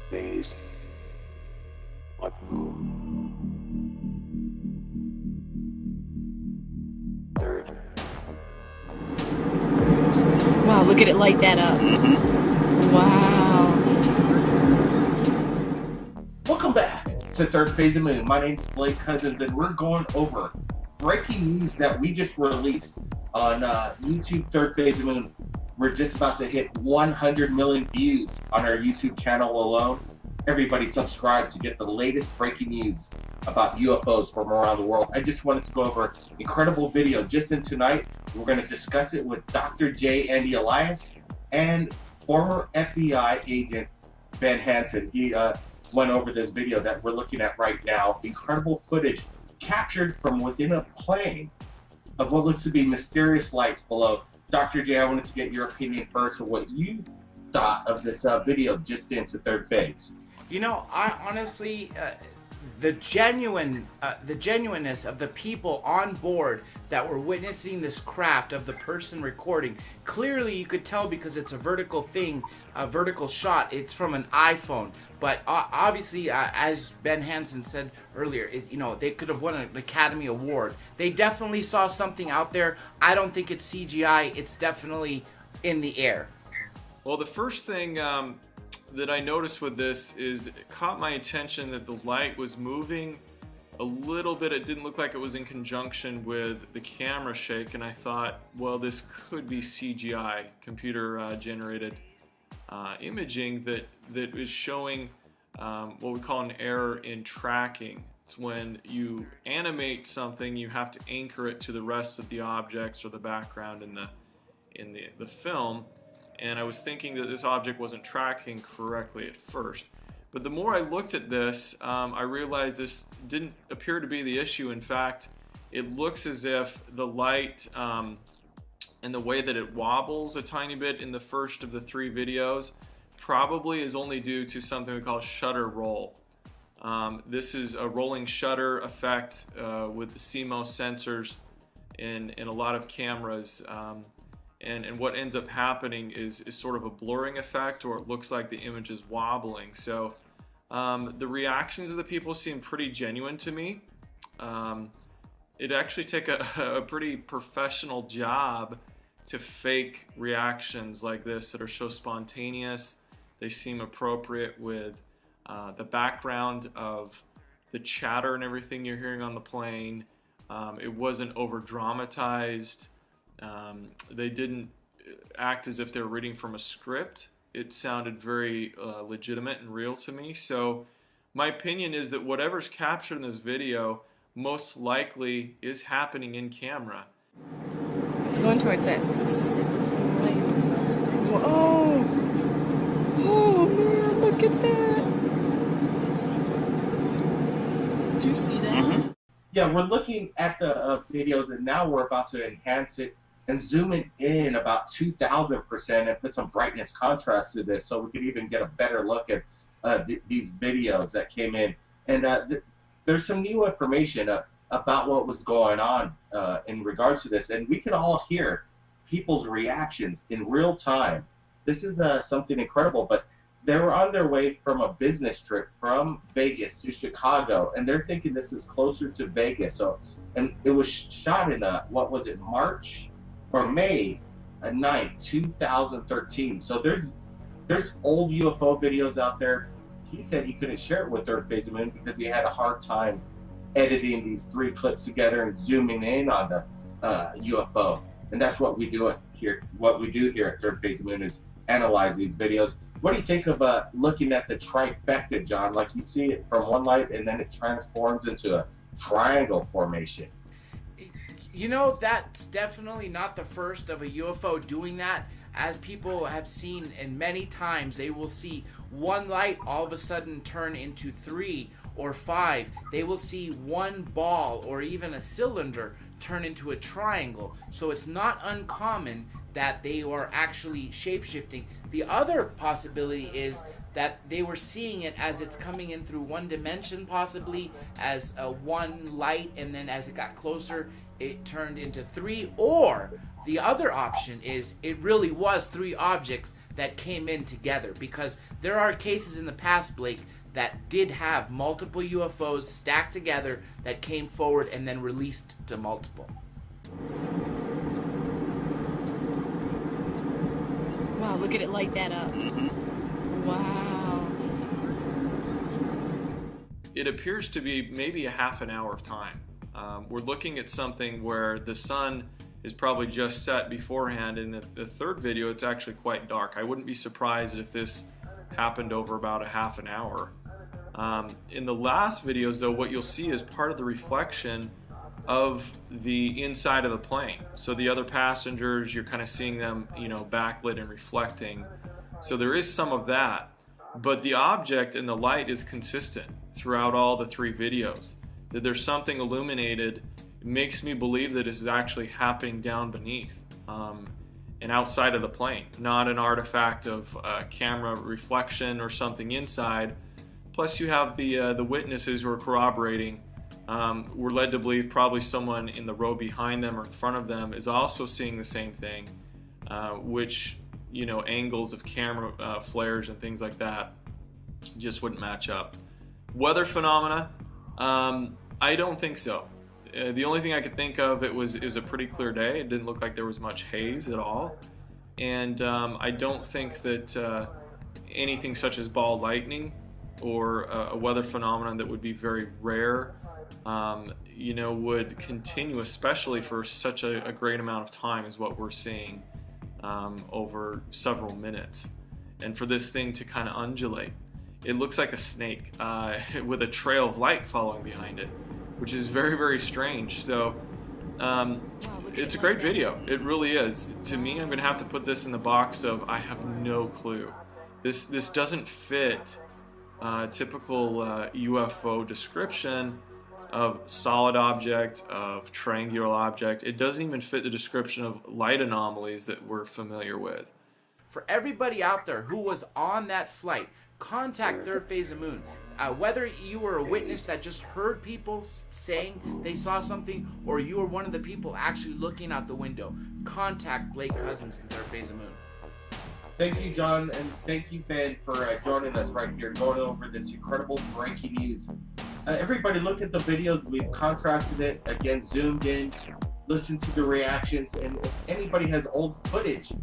phase of moon. Third. Wow, look at it light that up. Wow. Welcome back to Third Phase of Moon. My name's Blake Cousins, and we're going over breaking news that we just released on YouTube. Third Phase of Moon. We're just about to hit 100 million views on our YouTube channel alone. Everybody subscribe to get the latest breaking news about UFOs from around the world. I just wanted to go over an incredible video just in tonight. We're going to discuss it with Dr. J. Andy Elias and former FBI agent Ben Hansen. He went over this video that we're looking at right now. Incredible footage captured from within a plane of what looks to be mysterious lights below. Dr. J, I wanted to get your opinion first of what you thought of this video just into third phase. You know, I honestly, the genuineness of the people on board that were witnessing this craft of the person recording, clearly you could tell because it's a vertical thing, a vertical shot. It's from an iPhone. But obviously, as Ben Hansen said earlier, they could have won an Academy Award. They definitely saw something out there. I don't think it's CGI. It's definitely in the air. Well, the first thing that I noticed with this is it caught my attention that the light was moving a little bit. It didn't look like it was in conjunction with the camera shake, and I thought, well, this could be CGI, computer generated imaging that is showing what we call an error in tracking. It's when you animate something, you have to anchor it to the rest of the objects or the background in the film. And I was thinking that this object wasn't tracking correctly at first. But the more I looked at this, I realized this didn't appear to be the issue. In fact, it looks as if the light and the way that it wobbles a tiny bit in the first of the three videos probably is only due to something we call shutter roll. This is a rolling shutter effect with the CMOS sensors in a lot of cameras. And what ends up happening is sort of a blurring effect, or it looks like the image is wobbling. So the reactions of the people seem pretty genuine to me. It actually take a pretty professional job to fake reactions like this that are so spontaneous. They seem appropriate with the background of the chatter and everything you're hearing on the plane. It wasn't over dramatized. They didn't act as if they were reading from a script. It sounded very legitimate and real to me. So my opinion is that whatever's captured in this video most likely is happening in camera. It's going towards it. Whoa! Oh man, look at that! Do you see that? Yeah, we're looking at the videos, and now we're about to enhance it and zoom it in about 2,000% and put some brightness contrast to this, so we could even get a better look at these videos that came in. And there's some new information about what was going on in regards to this, and we can all hear people's reactions in real time. This is something incredible, but they were on their way from a business trip from Vegas to Chicago, and they're thinking this is closer to Vegas. So, and it was shot in what was it, March or May 9th, 2013. So there's old UFO videos out there. He said he couldn't share it with Third Phase of Moon because he had a hard time editing these three clips together and zooming in on the UFO. And that's what we do here. What we do here at Third Phase of Moon is analyze these videos. What do you think of looking at the trifecta, John? Like, you see it from one light and then it transforms into a triangle formation. You know, that's definitely not the first of a UFO doing that. As people have seen, and many times they will see one light all of a sudden turn into 3 or 5. They will see one ball or even a cylinder turn into a triangle. So it's not uncommon that they are actually shape-shifting. The other possibility is that they were seeing it as it's coming in through one dimension, possibly as one light, and then as it got closer it turned into 3. Or the other option is it really was 3 objects that came in together, because there are cases in the past, Blake, that did have multiple UFOs stacked together that came forward and then released to multiple. Wow, look at it light that up. Wow. It appears to be maybe a half an hour of time. We're looking at something where the sun is probably just set beforehand. In the third video, it's actually quite dark. I wouldn't be surprised if this happened over about a half an hour. In the last videos, though, what you'll see is part of the reflection of the inside of the plane. So the other passengers, you're kind of seeing them, backlit and reflecting. So there is some of that, but the object and the light is consistent throughout all the three videos. That there's something illuminated. It makes me believe that this is actually happening down beneath and outside of the plane, not an artifact of camera reflection or something inside. Plus you have the witnesses who are corroborating. We're led to believe probably someone in the row behind them or in front of them is also seeing the same thing, which, angles of camera flares and things like that just wouldn't match up. Weather phenomena, I don't think so. The only thing I could think of, it was a pretty clear day. It didn't look like there was much haze at all. And I don't think that anything such as ball lightning or a weather phenomenon that would be very rare would continue, especially for such a great amount of time as what we're seeing over several minutes. And for this thing to kind of undulate, it looks like a snake with a trail of light following behind it, which is very, very strange. So it's a great video. It really is. To me, I'm going to have to put this in the box of I have no clue. This doesn't fit typical UFO description of solid object, of triangular object. It doesn't even fit the description of light anomalies that we're familiar with. For everybody out there who was on that flight, contact Third Phase of Moon. Whether you were a witness that just heard people saying they saw something, or you were one of the people actually looking out the window, contact Blake Cousins and Third Phase of Moon. Thank you, John, and thank you, Ben, for joining us right here, going over this incredible breaking news. Everybody look at the videos. We've contrasted it, again, zoomed in, listened to the reactions, and if anybody has old footage,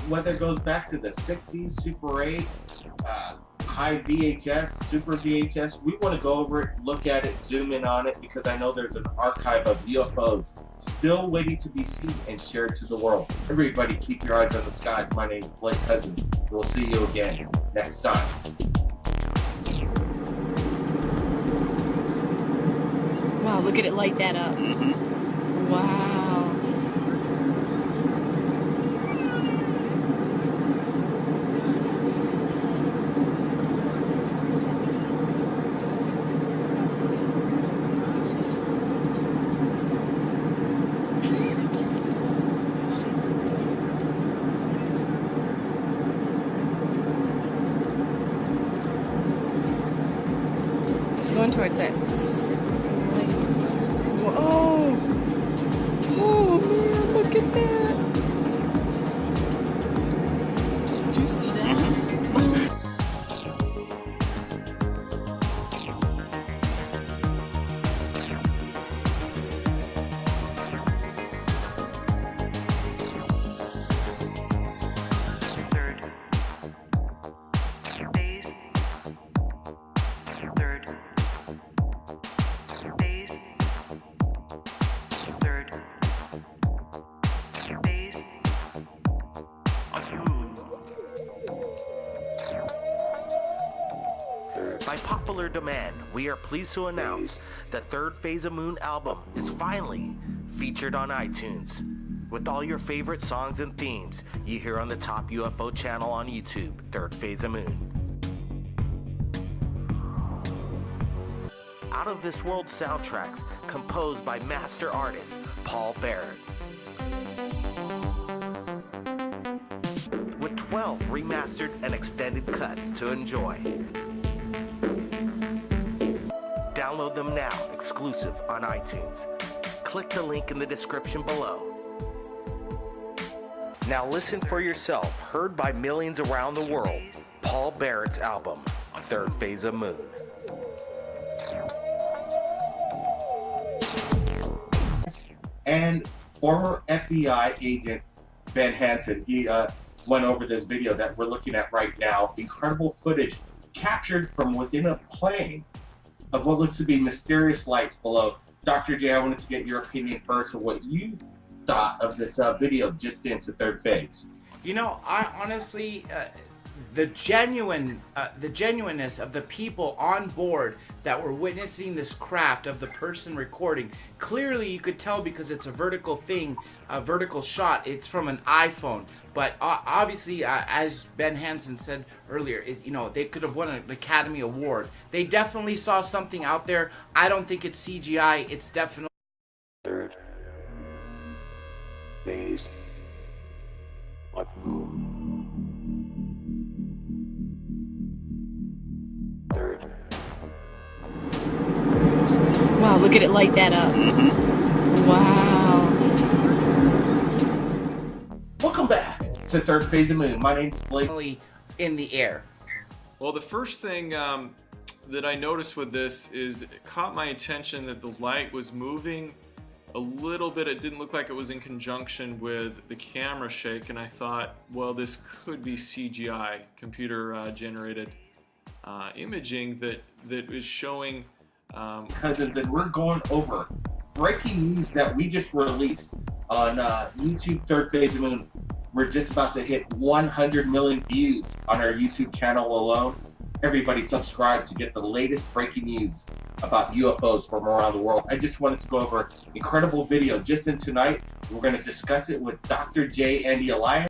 whether it goes back to the 60s, Super 8, high VHS, Super VHS, we want to go over it, look at it, zoom in on it, because I know there's an archive of UFOs still waiting to be seen and shared to the world. Everybody keep your eyes on the skies. My name is Blake Cousins. We'll see you again next time. Wow, look at it light that up. Wow. It's going towards it. Whoa! Oh man, look at that! Do you see that? By popular demand, we are pleased to announce the Third Phase of Moon album is finally featured on iTunes. With all your favorite songs and themes you hear on the top UFO channel on YouTube, Third Phase of Moon. Out of This World soundtracks composed by master artist Paul Barrett. With 12 remastered and extended cuts to enjoy. Download them now, exclusive on iTunes. Click the link in the description below. Now listen for yourself, heard by millions around the world. Paul Barrett's album, Third Phase of Moon. And former FBI agent Ben Hansen, he went over this video that we're looking at right now. Incredible footage captured from within a plane of what looks to be mysterious lights below. Dr. J, I wanted to get your opinion first of what you thought of this video just into third phase. You know, I honestly, the genuineness of the people on board that were witnessing this craft of the person recording, clearly you could tell because it's a vertical thing, a vertical shot. It's from an iPhone, but obviously, as Ben Hansen said earlier, you know, they could have won an Academy Award. They definitely saw something out there. I don't think it's CGI. It's definitely Third phase of moon. Third. Wow, look at it light that up. Wow. Welcome back to Third Phase of Moon. My name's Blake. in the air. Well, the first thing that I noticed with this is it caught my attention that the light was moving a little bit. It didn't look like it was in conjunction with the camera shake, and I thought, well, this could be CGI, computer generated imaging that is showing Cousins, and we're going over breaking news that we just released on YouTube. Third Phase of Moon. We're just about to hit 100 million views on our YouTube channel alone. Everybody subscribe to get the latest breaking news about UFOs from around the world. I just wanted to go over incredible video just in tonight. We're going to discuss it with Dr. J. Andy Elias.